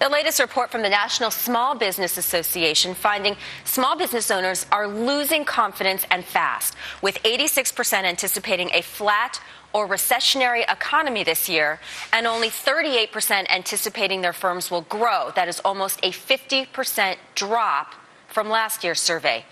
The latest report from the National Small Business Association finding small business owners are losing confidence and fast, with 86% anticipating a flat or recessionary economy this year, and only 38% anticipating their firms will grow. That is almost a 50% drop from last year's survey.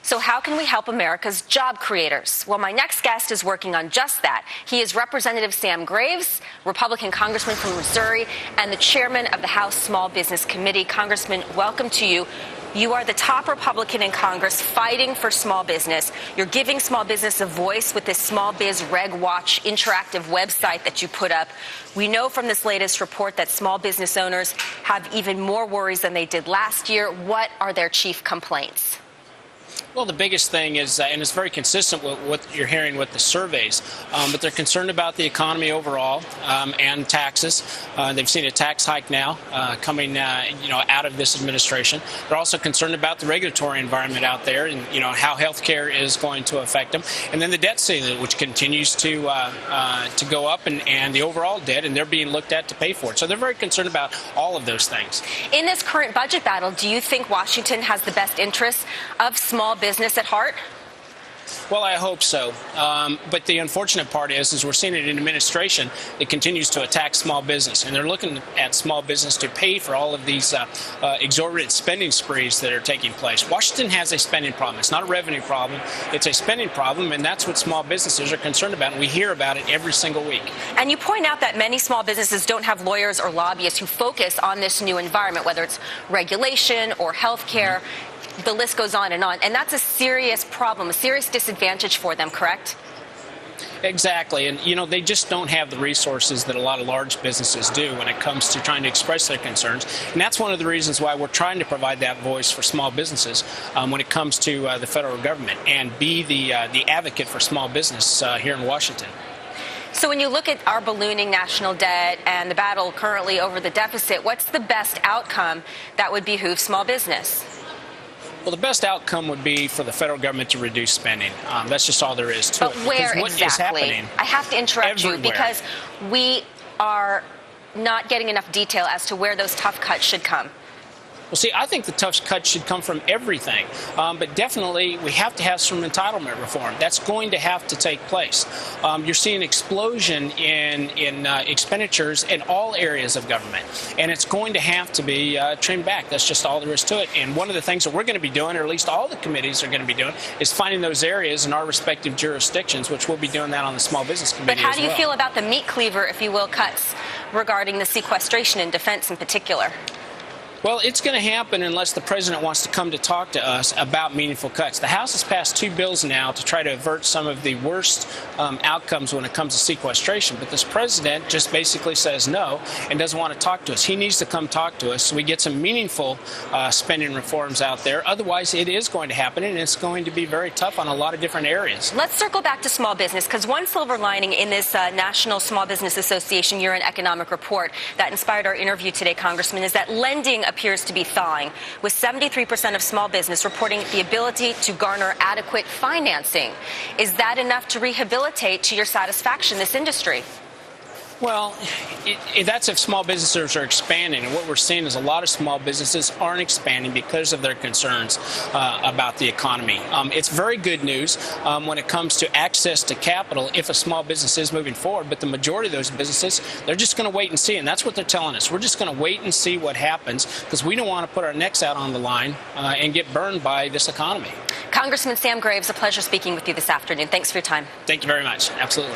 So how can we help America's job creators? Well, my next guest is working on just that. He is Representative Sam Graves, Republican congressman from Missouri, and the chairman of the House Small Business Committee. Congressman, welcome to you. You are the top Republican in Congress fighting for small business. You're giving small business a voice with this Small Biz Reg Watch interactive website that you put up. We know from this latest report that small business owners have even more worries than they did last year. What are their chief complaints? Well, the biggest thing is, and it's very consistent with what you're hearing with the surveys, but they're concerned about the economy overall and taxes. They've seen a tax hike now coming, out of this administration. They're also concerned about the regulatory environment out there and, how health care is going to affect them. And then the debt ceiling, which continues to go up, and the overall debt, and they're being looked at to pay for it. So they're very concerned about all of those things. In this current budget battle, do you think Washington has the best interests of small business at heart? Well, I hope so. But the unfortunate part is we're seeing it in administration that continues to attack small business. And they're looking at small business to pay for all of these exorbitant spending sprees that are taking place. Washington has a spending problem. It's not a revenue problem. It's a spending problem, and that's what small businesses are concerned about. And we hear about it every single week. And you point out that many small businesses don't have lawyers or lobbyists who focus on this new environment, whether it's regulation or health care. The list goes on. And that's a serious problem, a serious disadvantage for them, correct? Exactly. And, they just don't have the resources that a lot of large businesses do when it comes to trying to express their concerns. And that's one of the reasons why we're trying to provide that voice for small businesses when it comes to the federal government and be the advocate for small business here in Washington. So when you look at our ballooning national debt and the battle currently over the deficit, what's the best outcome that would behoove small business? Well, the best outcome would be for the federal government to reduce spending. That's just all there is to it. But where exactly? I have to interrupt you because we are not getting enough detail as to where those tough cuts should come. Well, see, I think the tough cuts should come from everything. But definitely, we have to have some entitlement reform. That's going to have to take place. You're seeing an explosion in expenditures in all areas of government. And it's going to have to be trimmed back. That's just all there is to it. And one of the things that we're going to be doing, or at least all the committees are going to be doing, is finding those areas in our respective jurisdictions, which we'll be doing that on the Small Business Committee as well. But how do you feel about the meat cleaver, if you will, cuts regarding the sequestration and defense in particular? Well, it's going to happen unless the president wants to come to talk to us about meaningful cuts. The House has passed 2 bills now to try to avert some of the worst outcomes when it comes to sequestration. But this president just basically says no and doesn't want to talk to us. He needs to come talk to us so we get some meaningful spending reforms out there. Otherwise, it is going to happen, and it's going to be very tough on a lot of different areas. Let's circle back to small business, because one silver lining in this National Small Business Association year-end economic report that inspired our interview today, Congressman, is that lending appears to be thawing, with 73% of small business reporting the ability to garner adequate financing. Is that enough to rehabilitate to your satisfaction this industry? Well, that's if small businesses are expanding. And what we're seeing is a lot of small businesses aren't expanding because of their concerns about the economy. It's very good news when it comes to access to capital if a small business is moving forward. But the majority of those businesses, they're just going to wait and see. And that's what they're telling us. We're just going to wait and see what happens because we don't want to put our necks out on the line and get burned by this economy. Congressman Sam Graves, a pleasure speaking with you this afternoon. Thanks for your time. Thank you very much. Absolutely.